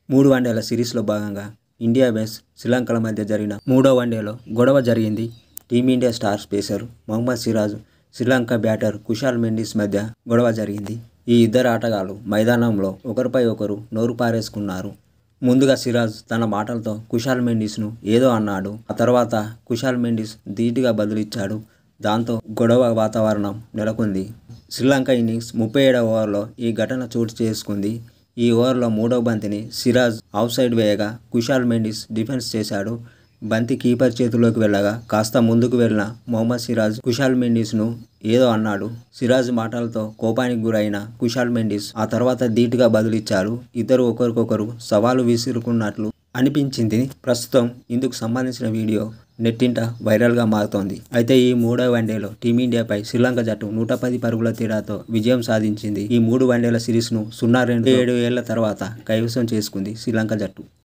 3 వన్డేల సిరీస్లో భాగంగా ఇండియా వెస్ట్ శ్రీలంకల మధ్య జరిగిన 3వ వన్డేలో గొడవ జరిగింది. Team India star pacer Mohammed Siraj, Sri Lanka batter Kusal Mendis మధ్య గొడవ జరిగింది. ఈ ఇద్దరు ఆటగాళ్లు మైదానంలో ఒకరిపై ఒకరు నోరు పారేసుకున్నారు. ముందుగా సిరాజ్ తన మాటలతో కుశాల్ మెండిస్ను ఏదో అన్నాడు. ఆ తర్వాత కుశాల్ మెండిస్ ధీటుగా బదులిచ్చాడు. దాంతో గొడవ వాతావరణం నెలకొంది. శ్రీలంక ఇన్నింగ్స్ 37వ ఓవర్లో ఈ ఘటన చోటు చేసుకుంది. ఈ ఓవర్లో 3వ బంతిని సిరాజ్ ఆఫ్ సైడ్ వేయగా కుశాల్ మెండిస్ డిఫెన్స్ చేశాడు. బంతి కీపర్ చేతిలోకి వెళ్ళగా కాస్త ముందుకు వెళ్లిన మొహమ్మద్ సిరాజ్ కుశాల్ మెండిస్ను ఏదో అన్నాడు. సిరాజ్ మాటలతో కోపానికి గురైన కుశాల్ మెండిస్ ఆ తర్వాత ధీటుగా బదులిచ్చారు. ఇద్దరు ఒకరికొకరు సవాలు విసురుకున్నట్లు అనిపించింది. ప్రస్తుతం ఇందుకు సంబంధించిన వీడియో నెట్టింట వైరల్గా మారుతోంది. అయితే ఈ 3వ వన్డేలో టీమిండియాపై శ్రీలంక జట్టు 110 పరుగుల తేడాతో విజయం సాధించింది. ఈ 3 వన్డేల సిరీస్ను 0-2 7 ఏళ్ల తర్వాత కైవసం చేసుకుంది శ్రీలంక జట్టు.